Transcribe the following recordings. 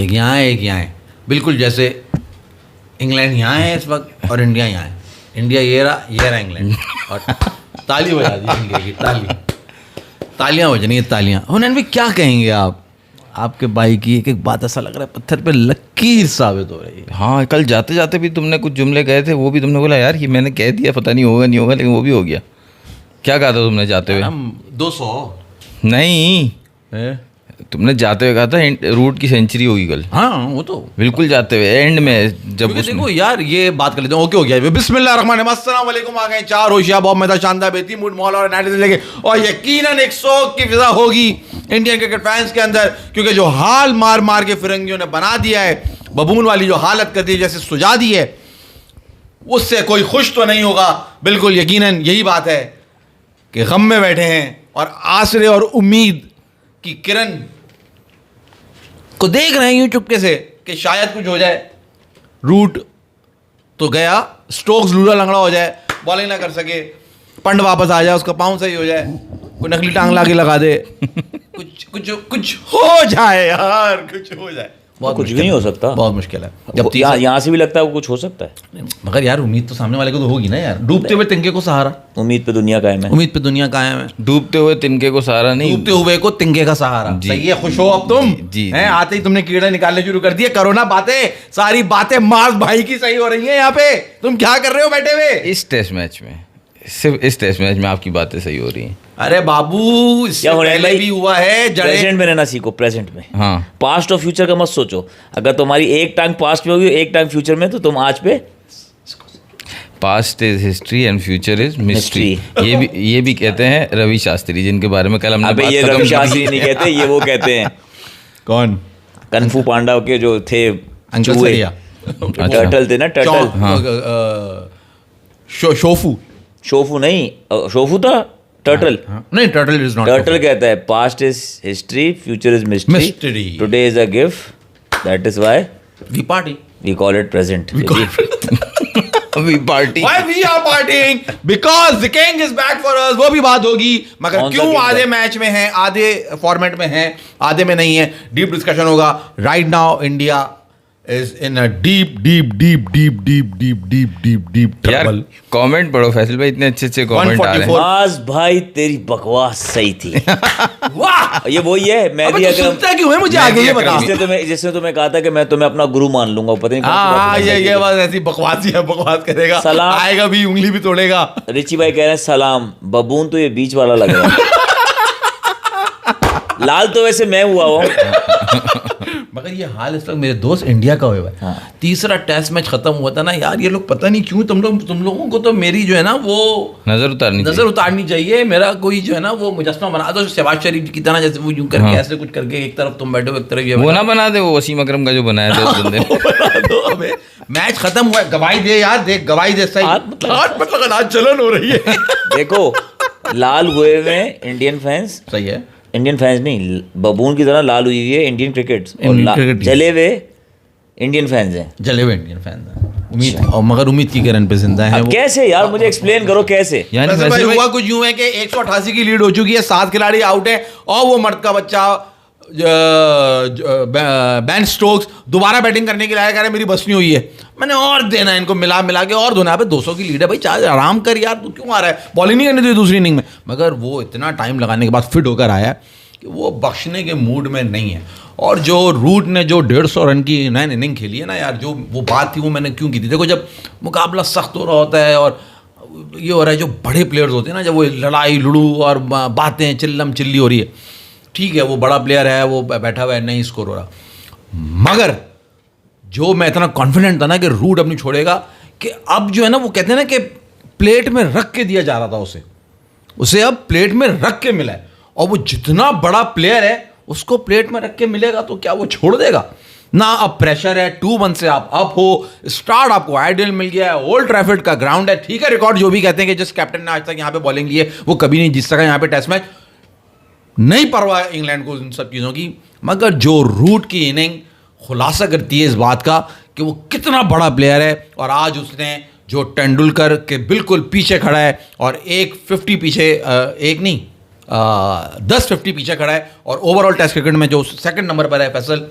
एक यहाँ है, एक यहाँ है, बिल्कुल जैसे इंग्लैंड यहाँ है इस वक्त और इंडिया यहाँ है। इंडिया ये रहा इंग्लैंड, और ताली बजा दी इंडिया की, तालियां बजनी है, तालियां। हुनैन भाई क्या कहेंगे आप? आपके भाई की एक एक बात ऐसा लग रहा है पत्थर पे लकीर साबित हो रही है। हाँ, कल जाते जाते भी तुमने कुछ जुमले कहे थे, वो भी तुमने बोला यार ये मैंने कह दिया, पता नहीं होगा नहीं होगा, लेकिन वो भी हो गया। क्या कहा था तुमने जाते हुए? 200 नहीं, तुमने जाते हुए कहा था रूट की सेंचुरी होगी कल। हाँ वो तो बिल्कुल जाते हुए एंड में जब देखो यार ये बात कर लेते हैं। ओके हो गया, बिस्मिल्लाहिर्रहमानिर्रहीम, अस्सलाम वालेकुम। आ गए 4 होशियार बहुत मजा शानदार बेहतरीन मूड माहौल और एनालिसिस लेके, और यकीनन 100 की फिजा होगी इंडियन क्रिकेट फैंस के अंदर, क्योंकि जो हाल मार मार के फिरंगियों ने बना दिया है, बबून वाली जो हालत कर दी जैसे सुझा दी है, उससे कोई खुश तो नहीं होगा। बिल्कुल यकीनन यही बात है कि गम में बैठे हैं और आसरे और उम्मीद की किरण को देख रहे हैं यूं चुपके से कि शायद कुछ हो जाए। रूट तो गया, स्टोक्स लूला लंगड़ा हो जाए, बॉलिंग ना कर सके, पंड वापस आ जाए, उसका पाँव सही हो जाए, कोई नकली टांग ला के लगा दे, कुछ हो जाए यार, कुछ हो जाए। बहुत कुछ भी नहीं हो सकता, बहुत मुश्किल है। जब यहाँ से भी लगता है वो कुछ हो सकता है, मगर यार उम्मीद तो सामने वाले को तो होगी ना यार। डूबते हुए तिनके को सहारा, उम्मीद पे दुनिया कायम है, उम्मीद पे दुनिया कायम है। डूबते हुए तिनके को सहारा नहीं, डूबते हुए को तिनके का सहारा। सही है, खुश हो अब तुम जी। हैं, आते ही तुमने कीड़े निकालने शुरू कर दिए। करो ना बातें, सारी बातें मास भाई की सही हो रही हैं यहाँ पे। तुम क्या कर रहे हो बैठे हुए? इस टेस्ट मैच में, सिर्फ इस टेस्ट मैच में आपकी बातें सही हो रही हैं। अरे बाबू, इससे पहले भी हुआ है। प्रेजेंट में रहना सीखो, प्रेजेंट में। हाँ, पास्ट और फ्यूचर का मत सोचो। अगर तुम्हारी एक टांग पास्ट में होगी, एक टांग फ्यूचर में, तो तुम आज पे। Past is history and future is mystery. ये भी कहते हैं रवि शास्त्री, जिनके बारे में कल हमने अबे ये रवि शास्त्री नहीं कहते, ये वो कहते हैं कौन? कन्फू पांडा के जो थे, अंकल सरिया, टर्टल थे ना, टर्टल। शोफू नहीं, शोफू था टर्टल। नहीं, टर्टल इज नॉट। टर्टल कहता है past is history, future is mystery, today is a gift, that is why we party, we call it present. We party, why we are parting because the king is back for us. वो भी बात होगी, मगर क्यों आधे match में है, आधे फॉर्मेट में है, आधे में नहीं है, डीप डिस्कशन होगा। Right now India is in a deep trouble. Comment पढ़ो फैसल भाई, इतने अच्छे कमेंट आ रहे हैं। आज भाई तेरी बकवास सही थी। वाह, ये वही है। मेहदी अकरम सुनता क्यों है मुझे आगे ये बता। जिसने तुम्हें कहा था कि मैं तुम्हें अपना गुरु मान लूंगा, पता नहीं। हाँ, ये बात ऐसी बकवासी है, बकवास करेगा, सलाम आएगा भी, उंगली भी तोड़ेगा। रिची भाई कह रहे हैं सलाम। बबून तो ये बीच वाला लग रहा है। लाल तो वैसे मैं हुआ हूँ, मगर ये हाल इस वक्त मेरे दोस्त इंडिया का हुआ है। हाँ। तीसरा टेस्ट मैच खत्म हुआ था ना यार, ये लोग पता नहीं क्यों, तुम लोगों को तो मेरी जो है ना वो नजर उतारनी चाहिए। मेरा कोई जो है ना वो मुजस्मा बना दो शहबाज शरीफ की तरह, जैसे वो यूं करके ऐसे कुछ करके, एक तरफ तुम बैठे हो एक तरफ ये वो ना बना दे, वो वसीम अकरम का जो बनाया था उस बंदे ने। मैच खत्म हुआ, गवाही दे यार, देख गवाही दे। सही हाथ मतलब आज जलन हो रही है। देखो लाल हुए में इंडियन फैंस, सही है, इंडियन फैंस नहीं, बबून की तरह लाल हुई है इंडियन क्रिकेट, और जले हुए इंडियन फैंस हैं, जले हुए इंडियन फैंस। उम्मीद, और मगर उम्मीद की किरण पे जिंदा है। कैसे यार, मुझे एक्सप्लेन करो कैसे। यानी भाई हुआ कुछ यूं है कि 188 की लीड हो चुकी है, 7 खिलाड़ी आउट है, और वो मर्द का बच्चा बेन स्टोक्स दोबारा बैटिंग करने के लिए आया, कह रहा है मेरी बस नहीं हुई है, मैंने और देना है इनको, मिला के और धोना है। 200 की लीड है भाई, चाहे आराम कर यार, तू क्यों आ रहा है, बॉलिंग नहीं करने दी दूसरी इनिंग में। मगर वो इतना टाइम लगाने के बाद फिट होकर आया कि वो बख्शने के मूड में नहीं है। और जो रूट ने जो 150 रन की 9 इनिंग खेली है ना यार, जो वो बात थी वो मैंने क्यों की थी। देखो जब मुकाबला सख्त हो रहा होता है और ये हो रहा है, जो बड़े प्लेयर्स होते हैं ना, जब वो लड़ाई लड़ू और बातें चिल्लम चिल्ली हो रही है, ठीक है वो बड़ा प्लेयर है, वो बैठा हुआ है, नहीं स्कोर हो रहा, मगर जो मैं इतना कॉन्फिडेंट था ना कि रूट अपनी छोड़ेगा, कि अब जो है ना वो कहते हैं ना कि प्लेट में रख के दिया जा रहा था उसे अब प्लेट में रख के मिला है। और वो जितना बड़ा प्लेयर है उसको प्लेट में रख के मिलेगा तो क्या वो छोड़ देगा ना। अब प्रेशर है, 2-1 से आप अप हो, स्टार्ट आपको आइडियल मिल गया है, ओल्ड ट्रैफर्ड का ग्राउंड है, ठीक है। रिकॉर्ड जो भी कहते हैं कि जिस कैप्टन ने आज तक यहाँ पे बॉलिंग ली है वो कभी नहीं जीत सका यहाँ पे टेस्ट मैच, नहीं परवाह इंग्लैंड को इन सब चीज़ों की। मगर जो रूट की इनिंग खुलासा करती है इस बात का कि वो कितना बड़ा प्लेयर है, और आज उसने जो तेंदुलकर के बिल्कुल पीछे खड़ा है और 150 पीछे, एक नहीं 10-50 पीछे खड़ा है, और ओवरऑल टेस्ट क्रिकेट में जो सेकंड नंबर पर है फैसल,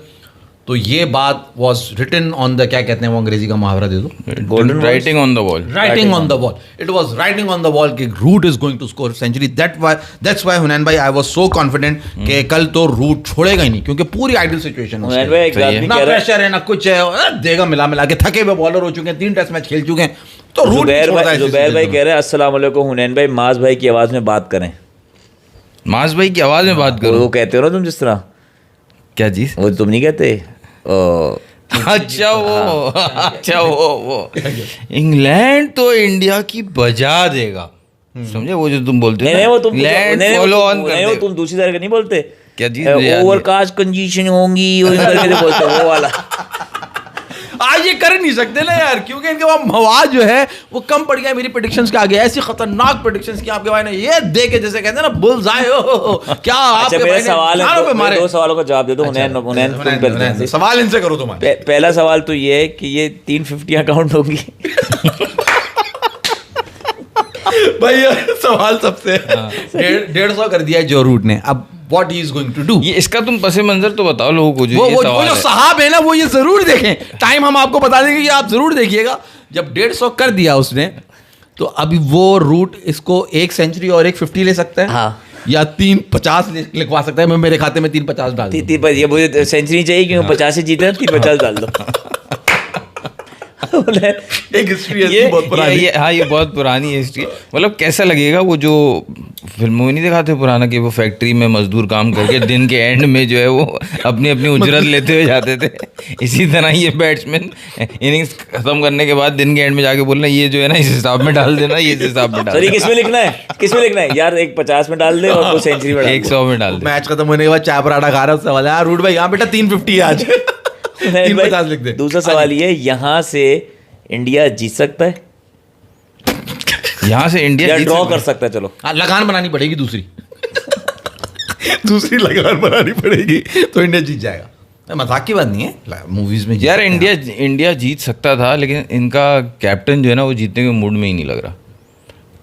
तो ये बात वॉज रिटन ऑन द, क्या कहते हैं वो अंग्रेजी का मुहावरा दे दो, golden writing on the wall, writing on the wall, it was writing on the wall कि Root is going to score century. That's why Hunain भाई आई वॉज सो कॉन्फिडेंट कि कल तो रूट छोड़ेगा ही नहीं, क्योंकि पूरी आइडियल सिचुएशन हुनैन भाई एक बात भी ना कह रहा है, प्रेशर है ना कुछ है, देगा मिला मिला के, थके हुए बॉलर हो चुके हैं, 3 टेस्ट मैच खेल चुके हैं, तो रूट जुबैर भाई कह रहे हैं अस्सलाम वालेकुम हुनैन भाई, माज भाई की आवाज में बात करें. मास भाई की आवाज में बात करो. वो कहते हो ना तुम जिस तरह, क्या चीज? वो तुम नहीं कहते अच्छा वो इंग्लैंड तो इंडिया की बजा देगा, समझे? वो जो तुम बोलते हो नहीं वो तुम इंग्लैंड नहीं, फॉलो वो ऑन तुम- कर नहीं, वो देगा. तुम दूसरी तरह का नहीं बोलते. क्या चीज? मुझे याद नहीं. ओवरकास्ट कंडीशन होंगी और इन करके जो बोलते हो वो वाला. आज ये कर नहीं सकते ना यार, क्योंकि इनके पास मवाद जो है वो कम पड़ गया मेरी प्रेडिक्शंस के आगे. ऐसी खतरनाक प्रेडिक्शंस की आपके भाई ने, ये दे के जैसे कहते हैं ना बुल्स आए हो क्या अच्छा आपके मेरा भाई ने सवाल है, चारों पे मारे. 2 सवालों का जवाब दे दो. हुनैन हुनैन, सवाल इनसे करो तुम्हारे. पहला सवाल तो ये है कि ये 350 काउंट होगी. भाई ये सवाल सबसे 150 कर दिया है जो रूट ने. अब what he is going to do, ये इसका तुम पस मंजर तो बताओ लोगों को जो वो ये वो सवाल जो है. साहब है ना वो ये जरूर देखें. टाइम हम आपको बता देंगे कि आप जरूर देखिएगा. जब 150 कर दिया उसने, तो अभी वो रूट इसको 1 सेंचुरी और 1 50 ले सकता है. हाँ. या 350 लिखवा सकता है. मैं मेरे खाते में 350 डाल दूं. ये मुझे सेंचुरी चाहिए क्योंकि 50 से जीते हैं, 350 डाल दो. एक हिस्ट्री है ये बहुत पुरानी. ये बहुत पुरानी हिस्ट्री. मतलब कैसा लगेगा वो जो फिल्मों में नहीं दिखाते पुराना कि वो फैक्ट्री में मजदूर काम करके दिन के एंड में जो है वो अपनी अपनी उजरत लेते हुए जाते थे. इसी तरह ये बैट्समैन इनिंग्स खत्म करने के बाद दिन के एंड में जाके बोलना ये जो है ना इस हिसाब में डाल देना, ये इस हिसाब में डाल सर ये किसमें लिखना है, किसमें लिखना है यार? एक 50 में डाल दे और वो सेंचुरी में डाल दे. 100 में डाल दे. मैच खत्म होने के बाद चाय पराठा खा रहा है, उससे वाला यार रूट भाई यहाँ बेटा 350 है आज. 350 लिख दे. दूसरा सवाल ये, यहाँ से इंडिया जीत सकता है यहाँ से इंडिया या जीत ड्रॉ सकता कर है. सकता है? चलो लगान बनानी पड़ेगी दूसरी. दूसरी लगान बनानी पड़ेगी तो इंडिया जीत जाएगा. मजाक की बात नहीं है, मूवीज में यार इंडिया जीत सकता था, लेकिन इनका कैप्टन जो है ना वो जीतने के मूड में ही नहीं लग रहा.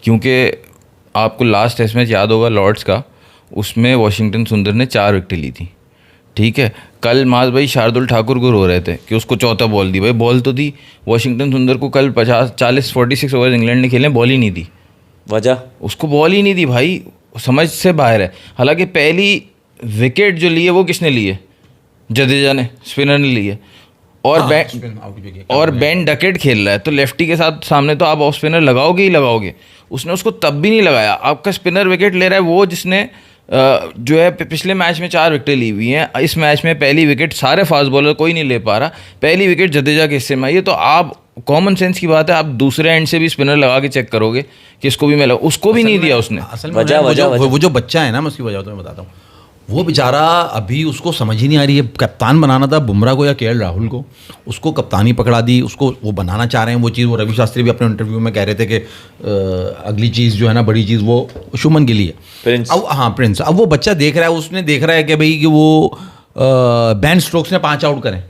क्योंकि आपको लास्ट टेस्ट मैच याद होगा लॉर्ड्स का, उसमें वॉशिंगटन सुंदर ने 4 विकेट ली थी. ठीक है, कल माज भाई शार्दुल ठाकुर को रो रहे थे कि उसको चौथा बॉल दी. भाई बॉल तो दी वॉशिंगटन सुंदर को. कल 46 ओवर इंग्लैंड ने खेले, बॉल ही नहीं दी. वजह उसको बॉल ही नहीं दी भाई, समझ से बाहर है. हालांकि पहली विकेट जो ली है वो किसने ली है? जडेजा ने, स्पिनर ने ली है. और बेन डकेट खेल रहा है, तो लेफ्टी के साथ सामने तो आप ऑफ स्पिनर लगाओगे ही लगाओगे. उसने उसको तब भी नहीं लगाया. आपका स्पिनर विकेट ले रहा है वो जिसने जो है पिछले मैच में 4 विकेटें ली हुई हैं. इस मैच में पहली विकेट सारे फास्ट बॉलर कोई नहीं ले पा रहा. पहली विकेट जडेजा के हिस्से में आई है. तो आप कॉमन सेंस की बात है, आप दूसरे एंड से भी स्पिनर लगा के चेक करोगे कि इसको भी मिला. उसको भी नहीं दिया उसने. असल में वो जो बच्चा है ना, मैं उसकी वजह तो मैं बताता हूँ. वो बेचारा अभी उसको समझ ही नहीं आ रही है. कप्तान बनाना था बुमराह को या केएल राहुल को, उसको कप्तानी पकड़ा दी. उसको वो बनाना चाह रहे हैं वो चीज़. वो रवि शास्त्री भी अपने इंटरव्यू में कह रहे थे कि अगली चीज़ जो है ना, बड़ी चीज़ वो शुभमन गिल है. प्रिंस. अब हाँ प्रिंस. अब वो बच्चा देख रहा है, उसने देख रहा है कि भाई कि वो बेन स्टोक्स ने 5 आउट करें.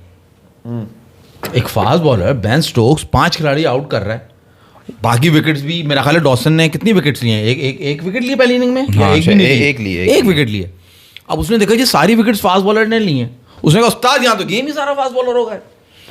एक फास्ट बॉलर बेन स्टोक्स 5 खिलाड़ी आउट कर रहा है. बाकी विकेट्स भी मेरा ख्याल है डॉसन ने कितनी विकेट्स ली हैं? एक विकेट लिए पहली इनिंग में. हाँ, एक भी नहीं ली? एक लिए, एक विकेट लिए. अब उसने देखा जी सारी विकेट्स फास्ट बॉलर ने ली हैं. उसने कहा उस्ताद यहाँ तो गेम ही सारा फास्ट बॉलर होगा.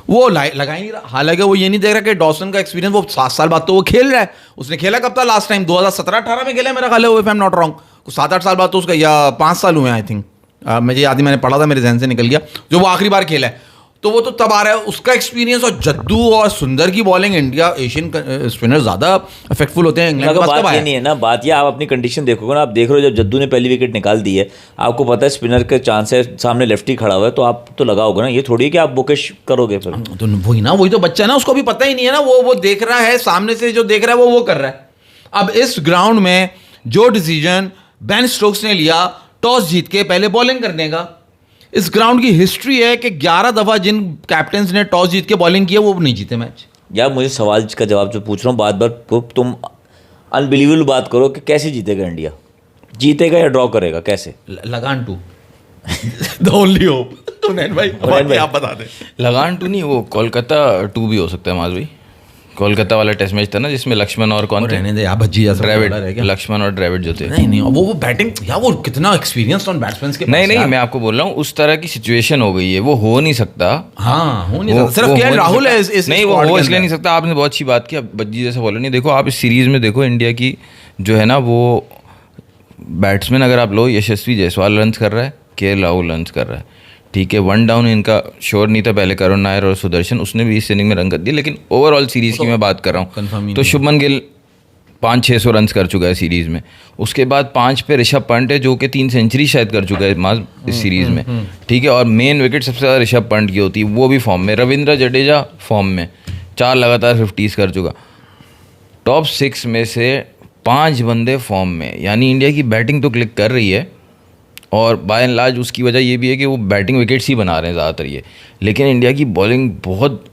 वो लगा ही नहीं रहा. हालांकि वो ये नहीं देख रहा कि डॉसन का एक्सपीरियंस, वो 7 साल बाद तो वो खेल रहा है. उसने खेला कब था लास्ट टाइम? 2017-18 में खेला मेरा ख्याल है, if I am not wrong. 7-8 साल बाद तो उसका, या 5 साल हुए आई थिंक. मुझे याद ही, मैंने पढ़ा था मेरे जहन से निकल गया, जो वो आखिरी बार खेला है. तो वो तो तब आ रहा है उसका एक्सपीरियंस. और जद्दू और सुंदर की बॉलिंग, इंडिया एशियन स्पिनर ज़्यादा इफेक्टफुल होते हैं. इंग्लैंड के पास कब बात ये आया? नहीं है ना, बात ये आप अपनी कंडीशन देखोगे ना. आप देख रहे हो जब जद्दू ने पहली विकेट निकाल दी है, आपको पता है स्पिनर के चांस है, सामने लेफ्टी खड़ा हुआ है, तो आप तो लगाओगे ना. ये थोड़ी है कि आप बुकेश करोगे फिर. तो वही ना, वही तो बच्चा है ना, उसको भी पता ही नहीं है ना. वो देख रहा है सामने से, जो देख रहा है वो कर रहा है. अब इस ग्राउंड में जो डिसीजन बेन स्टोक्स ने लिया टॉस जीत के पहले बॉलिंग करने का, इस ग्राउंड की हिस्ट्री है कि 11 दफ़ा जिन कैप्टन्स ने टॉस जीत के बॉलिंग की है वो नहीं जीते मैच. यार मुझे सवाल का जवाब जो पूछ रहा हूँ बार बार, तुम अनबिलीवेबल बात करो कि कैसे जीतेगा इंडिया. जीतेगा या ड्रॉ करेगा, कैसे? लगान 2 द ओनली होप. हुनैन भाई आप बता दें. लगान 2 नहीं, वो कोलकाता 2 भी हो सकता है माज भाई. कोलकाता वाला टेस्ट मैच था ना जिसमें लक्ष्मण और कौन थे, रहने दे यार, भज्जी जैसा ड्रेविड, bowler है क्या? लक्ष्मण और ड्रेविड जो थे। नहीं वो बैटिंग यार, वो कितना एक्सपीरियंस ऑन बैट्समैन के पास नहीं यार। मैं आपको बोल रहा हूँ उस तरह की सिचुएशन हो गई है, वो हो नहीं सकता। हाँ, हो नहीं वो- सकता। सिर्फ वो केएल हो नहीं राहुल है सकता। इस नहीं वो squad हो के इसलिए अंदर। नहीं सकता। आपने बहुत अच्छी बात की, अब बज्जी जैसा बोला नहीं। देखो आप इस सीरीज में देखो इंडिया की जो है ना वो बैट्समैन अगर आप लो, यशस्वी जायसवाल रन्स कर रहा है, केएल राहुल रन्स कर रहा है, ठीक है। वन डाउन इनका श्योर नहीं था पहले, करुण नायर और सुदर्शन, उसने भी इस इनिंग में रन कर दिए, लेकिन ओवरऑल सीरीज की मैं बात कर रहा confirm हूँ ही तो नहीं शुभमन गिल 500-600 रन्स कर चुका है सीरीज में। उसके बाद 5 पे ऋषभ पंत है जो कि 3 सेंचुरी शायद कर चुका है माज इस सीरीज में, ठीक है। और मेन विकेट सबसे ज़्यादा ऋषभ पंत की होती है, वो भी फॉर्म में। रविंद्र जडेजा फॉर्म में 4 लगातार 50s कर चुका। टॉप 6 में से 5 बंदे फॉर्म में, यानी इंडिया की बैटिंग तो क्लिक कर रही है। और बाय एंड लार्ज उसकी वजह ये भी है कि वो बैटिंग विकेट्स ही बना रहे हैं ज़्यादातर ये, लेकिन इंडिया की बॉलिंग बहुत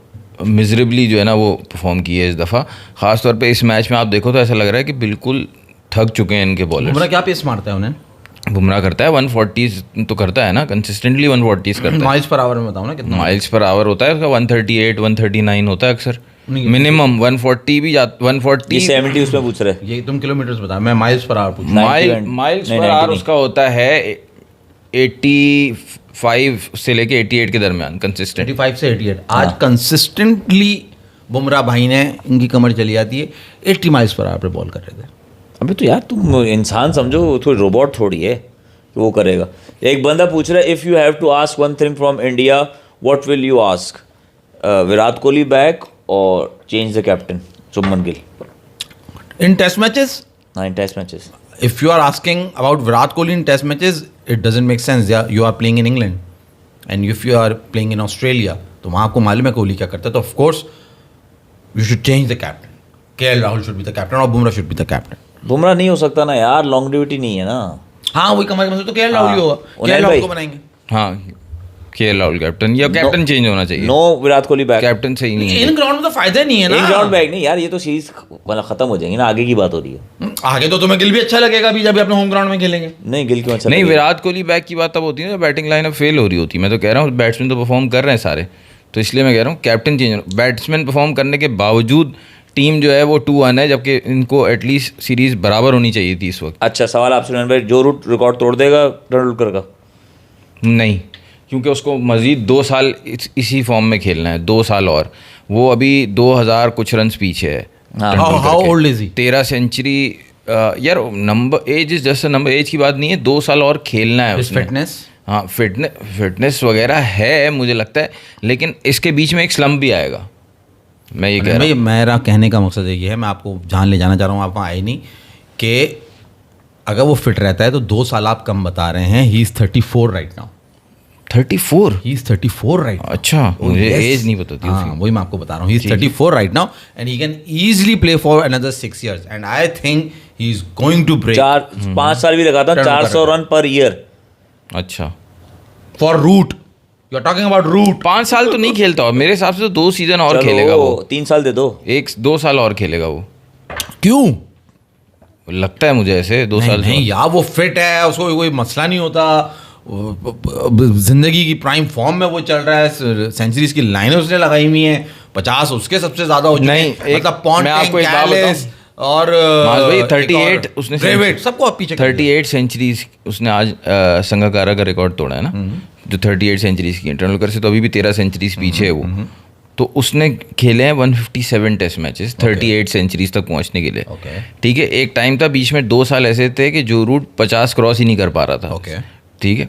मिजरेबली जो है ना वो परफॉर्म की है इस दफ़ा। ख़ासतौर पे इस मैच में आप देखो तो ऐसा लग रहा है कि बिल्कुल थक चुके हैं इनके बॉलर्स। बुमराह क्या पेस मारता है उन्हें? बुमराह करता है 140 तो करता है ना, कंसिस्टेंटली 140 करता है। माइल्स पर आवर में बताओ ना कितना? माइल्स पर आवर होता है उसका 138 139 होता है अक्सर, मिनिमम 140 भी 140। ये 70 उसमें पूछ रहे हैं। ये तुम किलोमीटर्स बताओ, मैं माइल्स पर आवर पूछ। 90 माइल्स नहीं, पर 90 आवर नहीं। उसका होता है 85 से लेके 88 के दरमियान कंसिस्टेंट। 85 से 88 आज कंसिस्टेंटली बुमराह भाई ने, इनकी कमर चली जाती है, 80 माइल्स पर आवर पे बॉल कर रहे थे। अबे तो यार तुम इंसान समझो, थोड़ी रोबोट थोड़ी है कि वो करेगा। एक बंदा पूछ रहा है, if you have to ask one thing from India what will you ask? Virat Kohli back और change the captain Shubman Gill in test matches, 9 test matches. if you are asking about Virat Kohli in test matches, it doesn't make sense. You are playing in England and if you are playing in Australia, तो वहाँ आपको मालूम है कोहली क्या करता है, तो of course you should change the captain. KL Rahul should be the captain और Bumrah should be the captain. Bumrah नहीं हो सकता ना यार, लॉन्गेविटी नहीं है ना। हाँ वही कमर कमर तो केएल राहुल ही होगा, उन्हें केएल राहुल भाई। को बनाएंगे। हाँ केएल राहुल कैप्टन, या कैप्टन चेंज होना चाहिए। No Virat Kohli back. Captain सही नहीं है। इन ग्राउंड में तो फायदा नहीं है ना। एक ग्राउंड बैक नहीं यार, ये तो सीरीज मतलब खत्म हो जाएंगी ना, आगे की बात हो रही है। आगे तो तुम्हें गिल भी अच्छा लगेगा अभी जब अपने होम ग्राउंड में खेलेंगे। नहीं गिल क्यों अच्छा नहीं लगेगा? विराट कोहली बैक की बात तब होती है जब बैटिंग लाइनअप फेल हो रही होती है। मैं तो कह रहा हूँ बैट्समैन तो परफॉर्म कर रहे हैं सारे, तो इसलिए मैं कह रहा हूँ कैप्टन चेंज। बैट्समैन परफॉर्म करने के बावजूद टीम जो है वो 2-1 है, जबकि इनको एटलीस्ट सीरीज बराबर होनी चाहिए थी इस वक्त। अच्छा सवाल आपसे सुन भाई, जो रूट रिकॉर्ड तोड़ देगा तेंदुलकर का? नहीं, क्योंकि उसको मज़ीद 2 साल इसी फॉर्म में खेलना है, 2 साल और। वो अभी 2000 कुछ रन पीछे है। हाँ। तेंदुलकर How के। old is he? 13 सेंचुरी। यार number age is just number, age की बात नहीं है, 2 साल और खेलना है उसने। फिटनेस, हाँ फिटनेस वगैरह है मुझे लगता है, लेकिन इसके बीच में एक स्लम्प भी आएगा, मैं ये कह रहा भाई मेरा कहने का मकसद ये है, मैं आपको जहाँ ले जाना चाह रहा हूँ, आप वहाँ आए नहीं, कि अगर वो फिट रहता है तो 2 साल आप कम बता रहे हैं। ही is 34 right now. 34। He is 34 right now. अच्छा मुझे Yes. एज नहीं पता थी हाँ उसकी। वही मैं आपको बता रहा हूँ। He is 34 right now and he can easily play for another 6 years and I think he is going to break 5 साल भी लगाता हूँ, तेंदुलकर 400 रन पर ईयर। अच्छा for Root. You are talking about Root. 5 साल तो नहीं खेलता और मेरे हिसाब से तो 2 सीजन और खेलेगा वो। 3 साल दे दो। 2 साल और खेलेगा वो, क्यों? लगता है मुझे ऐसे 2 साल नहीं यार, वो फिट है, उसको कोई मसला नहीं होता। जिंदगी की प्राइम फॉर्म में वो चल रहा है, सेंचुरीज की लाइनें उसने लगाई हुई हैं, 50 उसके सबसे ज्यादा हो चुके नहीं, हैं। मतलब पॉन्टिंग, मैं आपको एक बात कैलिस और माज भाई, एक और 38 उसने ड्रेविड, सबको आप पीछे कर दिया। 38 सेंचुरीज उसने आज संगाकारा का रिकॉर्ड तोड़ा है ना, जो 38 सेंचुरीज की। तेंदुलकर से तो अभी भी 13 सेंचुरीज पीछे है वो। तो उसने खेले हैं 157 टेस्ट मैचेस 38 सेंचुरीज तक पहुंचने के लिए। Okay. ठीक है, एक टाइम था बीच में 2 साल ऐसे थे कि जो रूट 50 क्रॉस ही नहीं कर पा रहा था। Okay. ठीक है,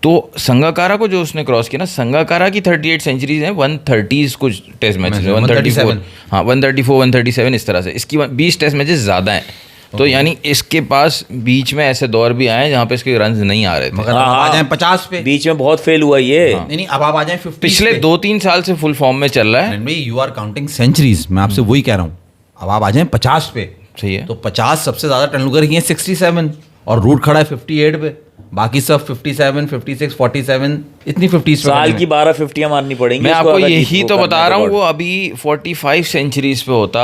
तो संगाकारा को जो उसने क्रॉस किया ना, संगाकारा की 38 सेंचुरीज हैं, 130 कुछ टेस्ट मैचेस हैं, 134, हाँ 134 137 इस तरह से। इसकी 20 टेस्ट मैचेस ज़्यादा हैं। तो यानी इसके पास बीच में ऐसे दौर भी आए जहाँ पे इसके रन नहीं आ रहे थे। मगर अब आप आ जाए 50 पे। बीच में बहुत फेल हुआ ये। नहीं नहीं, अब आप आ जाए 50 पिछले 2-3 साल से फुल फॉर्म में चल रहा है। भाई यू आर काउंटिंग सेंचुरीज, मैं आपसे वही कह रहा हूँ। अब आप आ जाए 50 पे, सही है। तो 50 सबसे ज्यादा तेंदुलकर की है 67 और रूट खड़ा है 58 पे, बाकी सब 57 56 47 इतनी 50s पे साल batting की 12 50 मारनी पड़ेंगी मैं उसको आपको अगर यही वो तो करना बता है रहा हूँ, record। वो अभी 45 सेंचुरीज पे होता।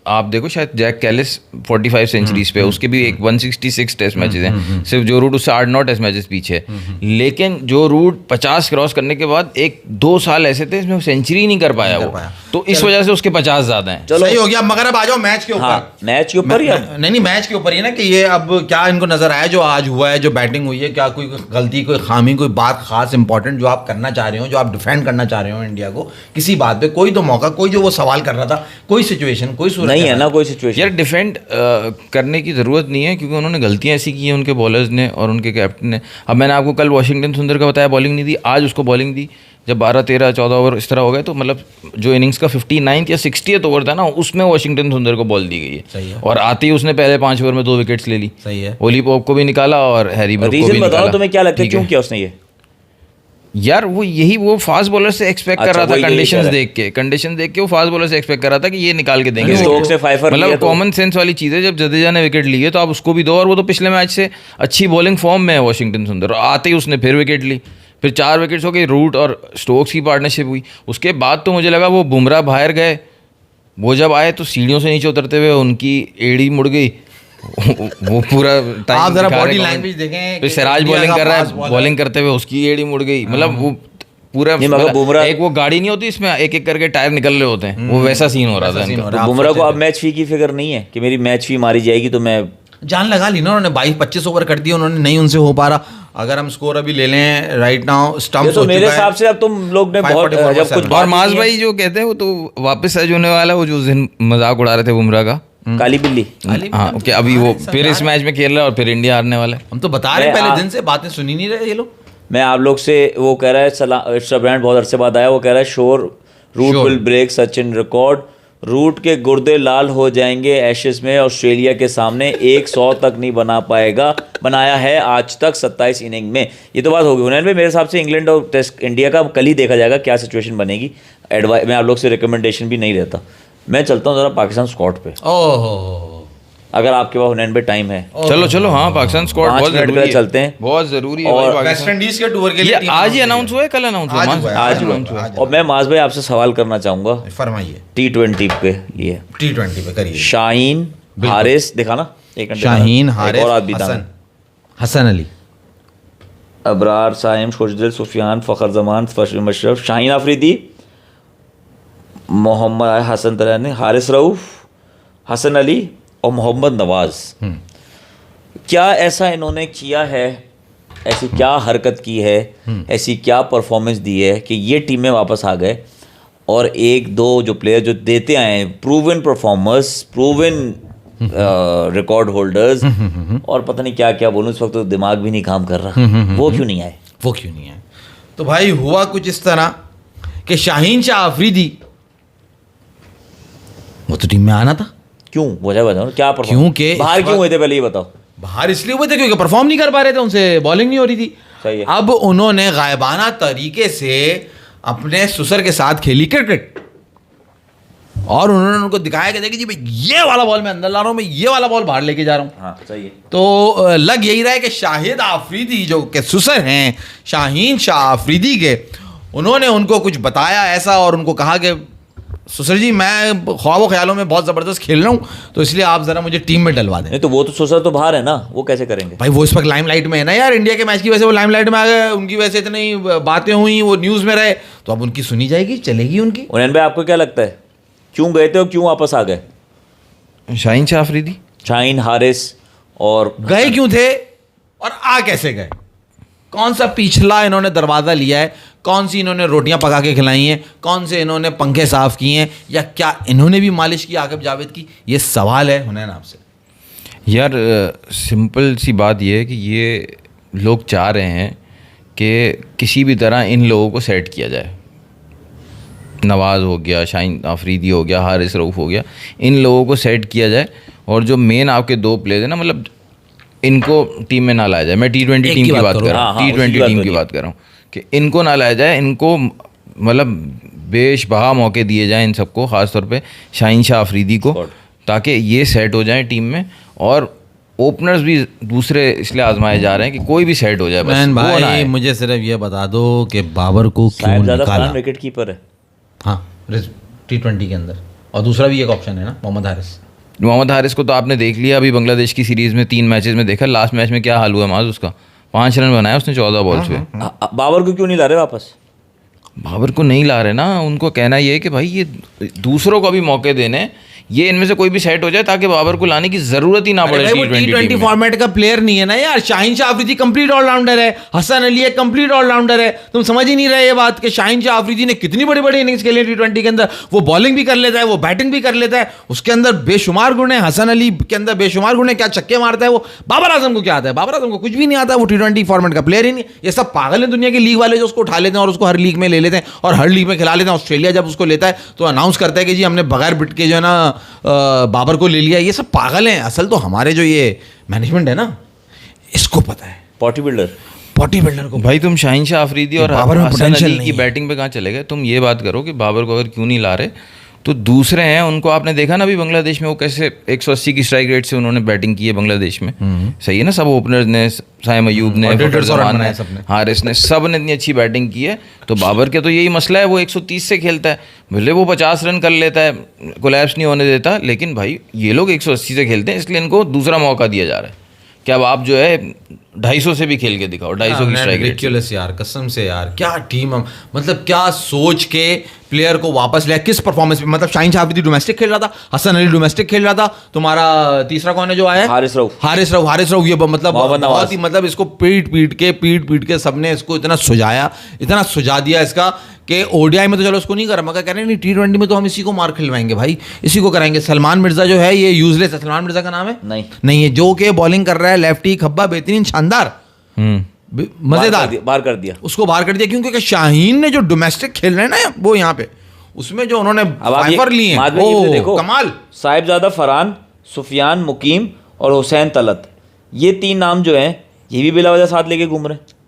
आप देखो शायद जैक कैलिस 45 सेंचुरीज पे, उसके भी एक 166 टेस्ट मैचेस हैं, सिर्फ जो रूट उससे 8-9 टेस्ट मैचेस पीछे है। लेकिन जो रूट 50 क्रॉस करने के बाद 1-2 साल ऐसे थे इसमें सेंचुरी नहीं कर पाया वो, तो इस वजह से उसके 50 ज्यादा हैं। चलो सही हो गया। मगर अब आ जाओ मैच के ऊपर। हाँ मैच के ऊपर ही अब नहीं मैच के ऊपर ही ना कि ये अब क्या इनको नजर आया जो आज हुआ है, जो बैटिंग हुई है, क्या कोई गलती, कोई खामी, कोई बात खास इंपॉर्टेंट जो आप करना चाह रहे हो, जो आप डिफेंड करना चाह रहे हो इंडिया को किसी बात पे, कोई तो मौका, कोई जो वो सवाल कर रहा था, कोई सिचुएशन, कोई सूरत नहीं है हाल। ना कोई सिचुएशन। यार डिफेंड करने की ज़रूरत नहीं है, क्योंकि उन्होंने गलतियां ऐसी की हैं उनके बॉलर्स ने और उनके कैप्टन ने। अब मैंने आपको कल वॉशिंगटन सुंदर का बताया, बॉलिंग नहीं दी, आज उसको बॉलिंग दी। जब 12-13-14 ओवर इस तरह हो गए तो मतलब जो इनिंग्स का 59th या 60th ओवर था ना, उसमें वॉशिंगटन सुंदर को बॉल दी गई सही है, है। और आते ही उसने पहले 5 ओवर में 2 विकेट्स ले ली। सही है। ओली पॉप को भी निकाला और हैरी ब्रूक को भी रीजन निकाला। बताओ तुम्हें क्या लगता है ठीक क्यों किया उसने ये? यार वो फास्ट बॉलर से एक्सपेक्ट कर अच्छा, रहा था, वही यही कंडीशंस कह रहा देख के वो फास्ट बॉलर से एक्सपेक्ट कर रहा था कि ये निकाल के देंगे। स्टोक्स ने फाइफर लिया मतलब तो- कॉमन सेंस वाली चीज़ है, जब जडेजा ने विकेट लिए तो आप उसको भी दो, और वो तो पिछले मैच से अच्छी बॉलिंग फॉर्म में है वॉशिंगटन सुंदर, और आते ही उसने फिर विकेट ली, फिर 4 विकेट्स हो गई। रूट और स्टोक्स की पार्टनरशिप हुई, उसके बाद तो मुझे लगा वो बुमराह बाहर गए, वो जब आए तो सीढ़ियों से नीचे उतरते हुए उनकी एड़ी मुड़ गई। वो पूरा टाइम आप जरा दिखा रहे body comment। language देखें फिर कि सिराज इंडिया बॉलिंग का कर रहा fast है, bowler- बॉलिंग करते हुए उसकी एड़ी मुड़ गई। मतलब वो पूरा नहीं, मगर मतलब बुमराह- एक वो गाड़ी नहीं होती इसमें एक एक करके टायर निकल रहे होते हैं, वो वैसा सीन हो रहा था वैसा scene इनका। हो तो रहा है। आप बुमराह को सोचते अब मैच फी की फिक्र नहीं है कि मेरी मैच फी मारी जाएगी तो मैं जान लगा ली ना उन्होंने। 22-25 ओवर कर दिए उन्होंने, नहीं उनसे हो पा रहा। अगर हम स्कोर अभी ले लें राइट नाउ, ये स्टम्प तो मेरे हिसाब से अब तुम लोग ने बहुत 544 जब कुछ और और बात माज नहीं है- भाई जो कहते हैं वो तो वापस सज होने वाला है, वो जो उस दिन मजाक उड़ा रहे थे बुमराह का। काली बिल्ली हाँ कि अभी वो फिर इस मैच में खेल रहा है और फिर इंडिया हारने वाला है। हम तो बता रहे हैं मैं पहले आप- दिन से, बातें सुनी नहीं रहे ये लोग। मैं आप लोग से वो कह रहा है इट्स ब्रांड बहुत अरसे बाद आया, वो कह रहा है sure Root Sure. Will break Sachin record, Root के गुर्दे लाल हो जाएंगे एशेज में, ऑस्ट्रेलिया के सामने 100 तक नहीं बना पाएगा, बनाया है आज तक 27 इनिंग में। ये तो बात होगी हुनैन भाई, मेरे हिसाब से इंग्लैंड और टेस्ट इंडिया का कल ही देखा जाएगा क्या सिचुएशन बनेगी। एडवाइस मैं आप लोग से रिकमेंडेशन भी नहीं रहता, मैं चलता हूँ ज़रा पाकिस्तान स्क्वाड पे, ओहो अगर आपके पास हुनैन भाई टाइम है। चलो हाँ, पाकिस्तान स्क्वाड 5 बहुत मिनट के जरूरी लिए है, चलते हैं। बहुत जरूरी है और भाई वेस्ट पाकिस्तान। इंडीज के टूर के लिए ये team आज ही announce अनाउंस हुआ है, कल अनाउंस हुआ आज है? हुआ है, आज आज हुआ हुआ है, आज और मैं माज भाई आपसे सवाल करना चाहूँगा हुआ है। फरमाइए। T20 के लिए। T20 पे करिए। शाहीन हारिस दिखा ना, एक मिनट दिखा। शाहीन एक हारिस और आदमी था। हसन, हसन अली, अबरार साइम खुशदिल सुफियान फ़खर जमान मशरफ शाहीन आफरीदी मोहम्मद हसन तरानी हारिस रऊफ हसन अली और मोहम्मद नवाज। क्या ऐसा इन्होंने किया है, ऐसी क्या हरकत की है, ऐसी क्या परफॉर्मेंस दी है कि ये टीमें वापस आ गए और एक दो जो प्लेयर जो देते आए हैं proven performers, proven record holders, और पता नहीं क्या क्या बोलूँ, इस वक्त तो दिमाग भी नहीं काम कर रहा, वो क्यों नहीं आए? वो क्यों नहीं है? तो भाई हुआ कुछ इस तरह कि शाहीन शाह अफरीदी वो तो टीम में आना था। क्यों वजह बताओ ना, क्या performance? क्योंकि बाहर इस क्यों हुए थे पहले ये बताओ। बाहर इसलिए हुए थे क्योंकि परफॉर्म नहीं कर पा रहे थे, उनसे बॉलिंग नहीं हो रही थी। सही है। अब उन्होंने गायबाना तरीके से अपने सुसर के साथ खेली क्रिकेट, और उन्होंने उनको दिखाया कि देखिए जी भाई ये वाला बॉल मैं अंदर ला रहा हूँ, मैं ये वाला बॉल बाहर लेके जा रहा हूँ। हाँ सही है। तो लग यही रहा है कि शाहिद आफरीदी जो के सुसर हैं शाहीन शाह आफरीदी के, उन्होंने उनको कुछ बताया ऐसा और उनको कहा कि सुसर जी मैं ख्वाबों ख्यालों में बहुत ज़बरदस्त खेल रहा हूँ, तो इसलिए आप ज़रा मुझे टीम में डलवा दें। नहीं तो वो तो सोचा तो बाहर है ना, वो कैसे करेंगे? भाई वो इस वक्त लाइमलाइट में है ना यार, इंडिया के मैच की वजह से वो लाइमलाइट में आ गए, उनकी वजह से इतनी बातें हुई, वो न्यूज़ में रहे, तो अब उनकी सुनी जाएगी, चलेगी उनकी। उन्नयन भाई आपको क्या लगता है क्यों गए थे और क्यों वापस आ गए शाहीन शाह अफरीदी शाहीन हारिस? और गए क्यों थे और आ कैसे गए? कौन सा पिछला इन्होंने दरवाज़ा लिया है, कौन सी इन्होंने रोटियां पका के खिलाई हैं, कौन से इन्होंने पंखे साफ किए हैं, या क्या इन्होंने भी मालिश की आकिब जावेद की? ये सवाल है हुनैन आपसे। यार सिंपल सी बात ये है कि ये लोग चाह रहे हैं कि किसी भी तरह इन लोगों को सेट किया जाए। नवाज़ हो गया, शाहीन आफरीदी हो गया, हारिस रऊफ हो गया, इन लोगों को सेट किया जाए, और जो मेन आपके 2 प्लेयर हैं ना, मतलब इनको टीम में ना लाया जाए। मैं T20 एक टीम की की बात बात करो। कर रहा हाँ, हूँ, हाँ, T20 उसी की बात टीम की करिए। बात कर रहा हूँ कि इनको ना लाया जाए, इनको मतलब बेशबहा मौके दिए जाएं इन सबको, ख़ास तौर पे शाहीन शाह अफरीदी को, ताकि ये सेट हो जाएं टीम में। और ओपनर्स भी दूसरे इसलिए आजमाए जा रहे हैं कि कोई भी सेट हो जाए, बस मैन वो ना भाई आए। मुझे सिर्फ ये बता दो कि बाबर को क्यों साहिबजादा निकाला। फरहान विकेट कीपर है। हाँ T20 के अंदर, और दूसरा भी एक ऑप्शन है ना, मोहम्मद हारिस। मोहम्मद हारिस को तो आपने देख लिया अभी बांग्लादेश की सीरीज में 3 मैचेस में देखा, लास्ट मैच में क्या हाल हुआ माज उसका, 5 रन बनाया उसने 14 बॉल्स पे। बाबर को क्यों नहीं ला रहे वापस? बाबर को नहीं ला रहे ना, उनको कहना ये है कि भाई ये दूसरों को भी मौके देने, ये इनमें से कोई भी सेट हो जाए ताकि बाबर को लाने की जरूरत ही ना पड़े T20 टीम में। फॉर्मेट का प्लेयर नहीं है ना यार। शाहीन शाह अफरीदी कंप्लीट ऑलराउंडर है, हसन अली एक कंप्लीट ऑलराउंडर है। तुम समझ ही नहीं रहे ये बात कि शाहीन शाह अफरीदी ने कितनी बड़ी बड़ी इनिंग्स खेली T20 के अंदर। वो बॉलिंग भी कर लेता है, वो बैटिंग भी कर लेता है, उसके अंदर बेशुमार गुण है। हसन अली के अंदर बेशुमार गुण है, क्या छक्के मारता है वो। बाबर आजम को क्या आता है? बाबर आजम को कुछ भी नहीं आता, वो T20 फॉर्मेट का प्लेयर ही नहीं। ये सब पागल है दुनिया की लीग वाले जो उसको उठा लेते हैं और उसको हर लीग में ले लेते हैं और हर लीग में खिला लेते हैं। ऑस्ट्रेलिया जब उसको लेता है तो अनाउंस करता है कि जी हमने बगैर बिट के जो है ना बाबर को ले लिया। ये सब पागल हैं। असल तो हमारे जो ये मैनेजमेंट है ना, इसको पता है। पॉटी बिल्डर को भाई तुम शाहीन शाह अफरीदी और बाबर में हसन potential अली नहीं की है। बैटिंग पे कहाँ चले गए? तुम ये बात करो कि बाबर को अगर क्यों नहीं ला रहे, तो दूसरे हैं उनको आपने देखा ना अभी बांग्लादेश में वो कैसे 180 की स्ट्राइक रेट से उन्होंने बैटिंग की है बांग्लादेश में। सही है ना, सब ओपनर्स ने, साइम अयूब ने, और 150 फखर रन जमान बनाए ने, सबने। हारिस ने, सब ने इतनी अच्छी बैटिंग की है। तो बाबर के तो यही मसला है, वो 130 से खेलता है, भले वो 50 रन कर लेता है, कोलैप्स नहीं होने देता, लेकिन भाई ये लोग 180 से खेलते हैं, इसलिए इनको दूसरा मौका दिया जा रहा है कि अब आप जो है 250 से भी खेल के दिखाओ, 250 की स्ट्राइक रेट। रिडिकुलस यार, कसम से यार, क्या टीम हम, मतलब क्या सोच के प्लेयर को वापस लिया, किस परफॉर्मेंस पे। मतलब शाहीन शाह अफरीदी डोमेस्टिक खेल रहा था, हसन अली डोमेस्टिक खेल रहा था, तुम्हारा तीसरा कौन है जो आया है? हारिस रऊफ। हारिस रऊफ ये मतलब मोहम्मद नवाज। बहुत ही, मतलब इसको पीट पीट के सबने इसको इतना सुझा दिया इसका कि ओडीआई में तो चलो उसको नहीं करा, मगर कह रहे नहीं T20 में तो हम इसी को मार खिलवाएंगे भाई, इसी को कराएंगे। सलमान मिर्जा जो है ये यूजलेस है। सलमान मिर्जा का नाम है? नहीं है, जो कि बॉलिंग कर रहा है, लेफ्टी खब्बा, बेहतरीन, शानदार, मजेदार, बाहर कर दिया। उसको बाहर कर दिया क्योंकि शाहीन ने जो डोमेस्टिक खेल रहे हैं ना वो यहाँ पे, उसमें जो उन्होंने फाइबर लिए हैं, ये देखो, कमाल। साहिबजादा फरहान, सुफियान मुकीम और हुसैन तलत, ये 3 नाम जो हैं ये भी बिला वजह साथ लेके घूम रहे हैं।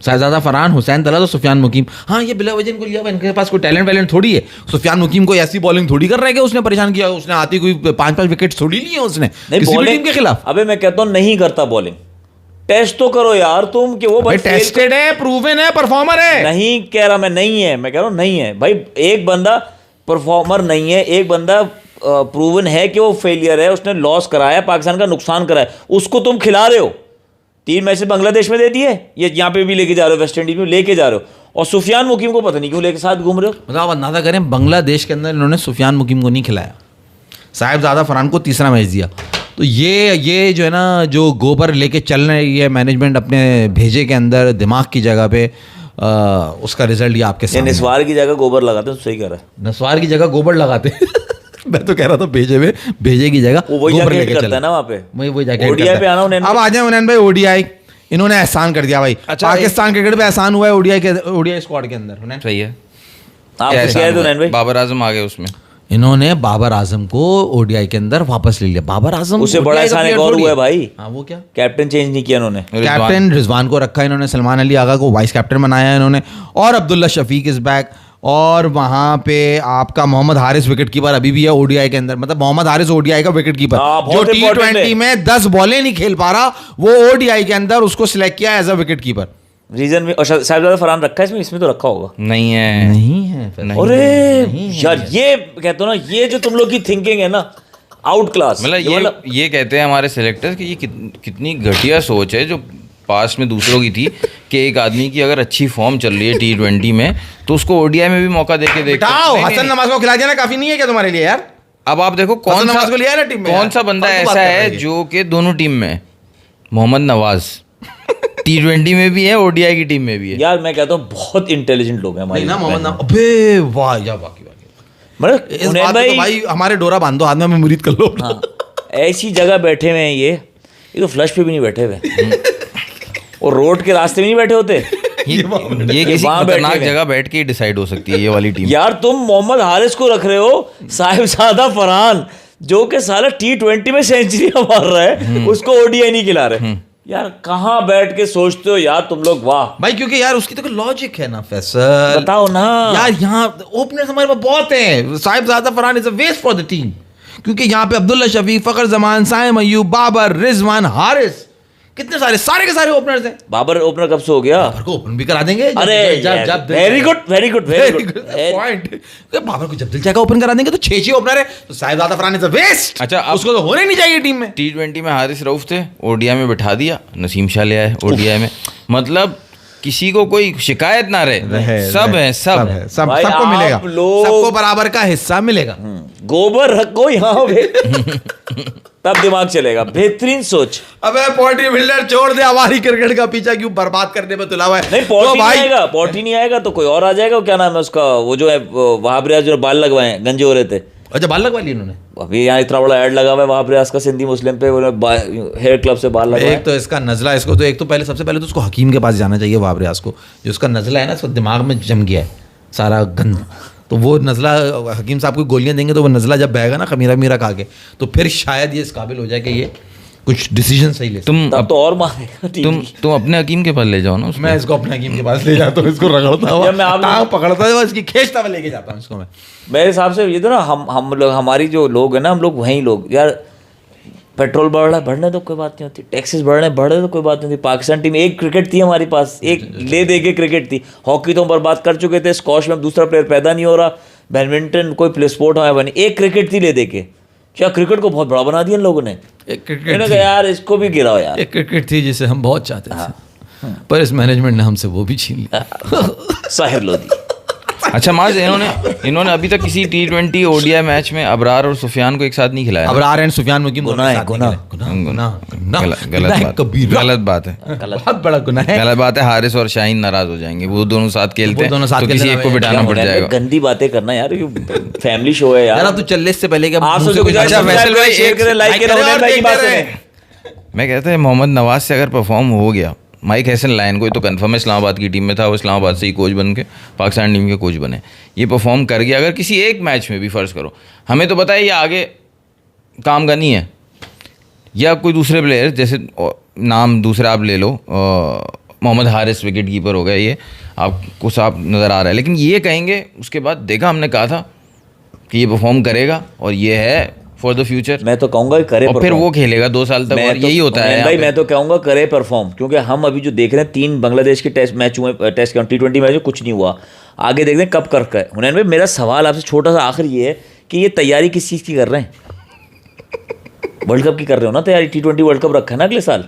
साहिबजादा फरहान, हुसैन तलत और सुफियान मुकीम। हाँ, ये बिला वजह इनको लिया हुआ, इनके पास कोई टैलेंट थोड़ी है। सुफियान मुकीम को ऐसी बॉलिंग थोड़ी कर रहा है कि उसने परेशान किया, उसने आती कोई 5-5 विकेट थोड़ी लिए उसने किसी भी टीम के खिलाफ। अबे मैं कहता हूँ नहीं करता बॉलिंग, टेस्ट तो करो यार तुम कि वो भाई टेस्टेड है, प्रूवन है, परफॉर्मर है। नहीं कह रहा मैं, नहीं है, मैं कह रहा हूँ नहीं है भाई। एक बंदा परफॉर्मर नहीं है, एक बंदा प्रूवन है कि वो फेलियर है, उसने लॉस कराया, पाकिस्तान का नुकसान कराया, उसको तुम खिला रहे हो। 3 मैच बांग्लादेश में दे दिए, ये यहाँ पे भी लेके जा रहे हो, वेस्ट इंडीज में लेके जा रहे हो, और सुफियान मुकीम को पता नहीं क्यों लेके साथ घूम रहे हो। मतलब आप अंदाजा करें, बांग्लादेश के अंदर इन्होंने सुफियान मुकीम को नहीं खिलाया, साहिबजादा फरहान को तीसरा मैच दिया। तो ये जो है ना, जो गोबर लेके चल रही है मैनेजमेंट अपने भेजे के अंदर, दिमाग की जगह पे, उसका रिजल्ट ये आपके सामने। निस्वार की जगह गोबर लगाते हैं, सही कह रहा है। नस्वार की जगह गोबर लगाते मैं तो कह रहा था भेजे की जगह वो वही गोबर जाके लेके करता चला है ना वहाँ पे। वही जाके ODI पे आना उन्हें। अब आ जाए उन्हें भाई, ओडीआई इन्होंने एहसान कर दिया भाई। अच्छा, पाकिस्तान क्रिकेट पे एहसान हुआ है ओडीआई स्क्वाड के अंदर। उन्हें सही है, आप क्या कह रहे थे? बाबर आजम आ गए उसमें, इन्होंने बाबर आजम को ओडीआई के अंदर वापस ले लिया। बाबर आजम उससे ODI बड़ा का एहसान एक player और थोड़ी हुआ है भाई। हाँ, वो क्या? कैप्टन चेंज नहीं किया उन्होंने। कैप्टन रिजवान को रखा इन्होंने, सलमान अली आगा को वाइस कैप्टन बनाया है इन्होंने, और अब्दुल्ला शफीक इज बैक, और वहां पे आपका मोहम्मद हारिस विकेट कीपर अभी भी है ओडीआई के अंदर। मतलब मोहम्मद हारिस ओडीआई का विकेट कीपर जो बहुत important T20 है। में 10 बॉलें नहीं खेल पा रहा, वो ओडीआई के अंदर उसको सिलेक्ट किया as a wicket keeper. Region में साहिबजादा फरहान रखा है इसमें तो रखा होगा। नहीं है, नहीं है फिर। अरे यार, ये कहते हो ना, ये जो तुम लोग की थिंकिंग है ना, आउट क्लास। मतलब ये कहते हैं हमारे सिलेक्टर्स कि ये कितनी घटिया सोच है जो पास्ट में दूसरों की थी कि एक आदमी की अगर अच्छी फॉर्म चल रही है T20 में तो उसको ओडीआई में भी मौका देके देखो। हसन नमाज को खिला देना काफी नहीं है क्या तुम्हारे लिए यार? अब आप देखो हसन नवाज को लिया है ना टीम में कौन यार? सा बंदा फालतू बात ऐसा कर रहा है ये। जो कि दोनों टीम में है। मोहम्मद नवाज T20 में भी है, ओडीआई की टीम में भी है। यार मैं कहता हूँ बहुत इंटेलिजेंट लोग हैं हमारे। नहीं ना मोहम्मद नाम, अबे वाह या बाकी मतलब इस उन्हें बात पे तो भाई हमारे डोरा बांधो, हाथ में मुरीद कर लो। हाँ, ऐसी जगह बैठे हुए हैं ये तो फ्लश पे भी नहीं बैठे हुए और रोड के रास्ते में नहीं बैठे होते। ये किसी वहाँ बैठे खतरनाक हुए। जगह बैठ के डिसाइड हो सकती है ये वाली टीम। यार तुम मोहम्मद हारिस को रख रहे हो, साहिबजादा फरहान जो कि साला T20 में सेंचुरियां मार रहा है, उसको ओडीआई नहीं खिला रहे। यार कहाँ बैठ के सोचते हो यार तुम लोग, वाह भाई, क्योंकि यार उसकी तो लॉजिक है ना फैसल, बताओ ना यार। यहाँ ओपनर्स हमारे पास बहुत हैं। Sahibzada Farhan is a waste for the team. क्योंकि यहाँ पे अब्दुल्ला शफीक, फखर जमान, साइम अयूब, बाबर, रिजवान, हारिस, कितने सारे के सारे ओपनर्स हैं। बाबर ओपनर कब से हो गया? बाबर को ओपन भी करा देंगे। अरे वेरी गुड पॉइंट। बाबर को जब दिल चाहेगा ओपन करा देंगे। तो 6 ओपनर है तो Sahibzada Farhan is a waste. अच्छा, अब उसको तो होने नहीं चाहिए टीम में। T20 में हारिस रऊफ थे, ओडीआई में बिठा दिया, नसीम शाह ले आए ओडीआई में। मतलब किसी को कोई शिकायत ना रहे, सब है भाई, सबको मिलेगा, आप लोग- सबको बराबर का हिस्सा मिलेगा। गोबर रखो यहाँ पे तब दिमाग चलेगा। बेहतरीन सोच। अबे पॉटी बिल्डर छोड़ दे, हमारी क्रिकेट का पीछा क्यों बर्बाद करने में तुला हुआ है। नहीं, तो पॉटी नहीं आएगा तो कोई और आ जाएगा। क्या नाम है उसका, वो जो है वहाब रियाज, जो बाल लगवाए हैं, गंजे हो रहे थे। अच्छा, बाल लगवा लिए इन्होंने। अभी यहाँ इतना बड़ा ऐड लगा हुआ है वहाब रियाज का सिंधी मुस्लिम पे, हेयर क्लब से बाल लगवाए। एक तो इसका नजला, इसको तो एक तो पहले सबसे पहले तो उसको हकीम के पास जाना चाहिए। वाब रियाज को जो उसका नजला है ना, इसको दिमाग में जम गया है सारा गंद। तो वो नज़ला हकीम साहब को गोलियां देंगे तो वो नज़ला जब बहेगा ना खमीरा मीरा खा के, तो फिर शायद ये इस काबिल हो जाए कि ये कुछ डिसीजन सही ले। तब तो और मारेगा तुम अपने हकीम के पास ले जाओ ना उसको। मैं इसको अपने हकीम के पास ले जाता हूँ, इसको रगड़ता हुआ, जब मैं आप टांग पकड़ता हुआ इसकी खींचता हुआ लेके जाता हूँ इसको मैं। मेरे हिसाब से ये तो ना हम लोग, हमारी जो लोग हैं ना, हम लोग वही लोग यार, पेट्रोल बढ़ रहा है, बढ़ने तो कोई बात नहीं होती, टैक्सेस बढ़ रहे हैं, बढ़े तो कोई बात नहीं होती। पाकिस्तान टीम एक क्रिकेट थी हमारे पास, एक ले दे के क्रिकेट थी। हॉकी तो हम बर्बाद कर चुके थे, स्कॉश में दूसरा प्लेयर पैदा नहीं हो रहा, बैडमिंटन कोई प्ले स्पोर्ट हमारे बनी, एक क्रिकेट थी ले दे के। क्या क्रिकेट को बहुत बड़ा बना दिया इन लोगों ने। एक इन्होंने कहा यार इसको भी गिराओ यार। एक क्रिकेट थी जिसे हम बहुत चाहते थे, पर इस मैनेजमेंट ने हमसे वो भी छीन लिया। साहिर लोधी। अच्छा माज, इन्होंने अभी तक किसी T20 ODI मैच में अबरार और सुफियान को एक साथ नहीं खिलाया। अबरार एंड सुफियान मुकीम गुनाह है, गलत बात है, बहुत बड़ा गुनाह है। गलत बात है। हारिस और शाहीन नाराज हो जाएंगे, वो दोनों साथ खेलते हैं तो किसी एक को बिठाना पड़ जाएगा। गंदी बातें करना यार, ये फैमिली शो है यार। तू चल इससे पहले आप सबसे गुजारिश है, फैसल भाई, शेयर करें, लाइक करें, हुनैन भाई की बात सुनें। मैं कहता है मोहम्मद नवाज से अगर परफॉर्म हो गया, माइक हैसन लायन को तो कन्फर्म है, इस्लामाबाद की टीम में था, वो इस्लामाबाद से ही कोच बन के पाकिस्तान टीम के कोच बने। ये परफॉर्म कर गया, अगर किसी एक मैच में भी फ़र्ज़ करो, हमें तो पता है ये आगे काम का नहीं है, या कोई दूसरे प्लेयर जैसे नाम दूसरा आप ले लो, मोहम्मद हारिस विकेट कीपर हो गया, ये आपको साफ नज़र आ रहा है। लेकिन ये कहेंगे उसके बाद देखा हमने कहा था कि ये परफॉर्म करेगा और ये है फॉर द फ्यूचर। मैं तो कहूँगा करे और फिर वो खेलेगा 2 साल तक, और यही होता है भाई। मैं तो कहूँगा करे परफॉर्म, क्योंकि हम अभी जो देख रहे हैं 3 बांग्लादेश के टेस्ट मैच हुए, टेस्ट T20 मैच में कुछ नहीं हुआ। आगे देखते हैं कब कर है। हुनैन भाई, मेरा सवाल आपसे छोटा सा आखिर ये है कि ये तैयारी किस चीज़ की कर रहे हैं? वर्ल्ड कप की कर रहे हो ना तैयारी? T20 वर्ल्ड कप रखा है ना अगले साल।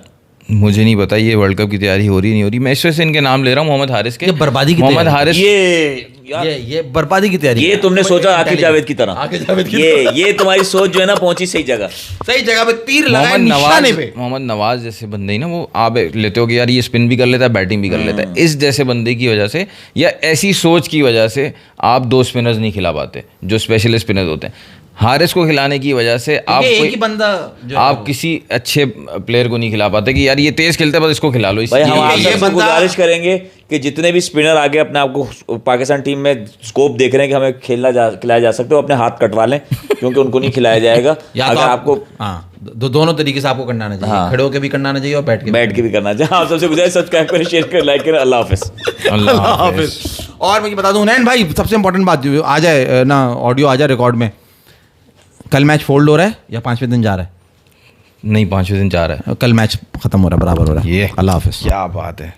मुझे नहीं पता ये वर्ल्ड कप की तैयारी हो रही नहीं हो रही। मैं इस वजह से इनके नाम ले रहा हूँ, मोहम्मद हारिस के। बर्बादी की मोहम्मद हारिस, ये बर्बादी की तैयारी। ये तुमने सोचा आकिब जावेद की तरह। आकिब जावेद की ये तुम्हारी सोच जो है ना पहुंची सही जगह पे, तीर लगाया निशाने पे। मोहम्मद नवाज जैसे बंदे ही ना, वो आप लेते हो कि यार ये स्पिन भी कर लेता है, बैटिंग भी कर लेता है, इस जैसे बंदे की वजह से या ऐसी सोच की वजह से आप 2 स्पिनर्स नहीं खिला पाते जो स्पेशलिस्ट स्पिनर्स होते हैं। हारिस को खिलाने की वजह से आप एक ही बंदा आप किसी अच्छे प्लेयर को नहीं खिला पाते कि यार ये तेज खेलता है बस इसको खिला लो। भाई हम ये आपसे गुजारिश करेंगे कि जितने भी स्पिनर आगे अपने आप को पाकिस्तान टीम में स्कोप देख रहे हैं कि हमें खिलाया जा सकता है, वो अपने हाथ कटवा लें, क्योंकि उनको नहीं खिलाया जाएगा। या अगर तो आपको दोनों तरीके से आपको करना चाहिए, खड़े होकर भी करना चाहिए और बैठ के भी करना चाहिए। आप सबसे गुजारिश, सब्सक्राइब करें, शेयर करें, लाइक करें। अल्लाह हाफिज़। अल्लाह हाफिज़। और मैं बता दूं हुनैन भाई, सबसे इंपॉर्टेंट बात आ जाए ना, ऑडियो आ जाए रिकॉर्ड में, कल मैच फोल्ड हो रहा है या 5वें दिन जा रहा है? नहीं, 5वें दिन जा रहा है। कल मैच खत्म हो रहा है, बराबर हो रहा है। ये अल्लाह हाफिज़। क्या बात है।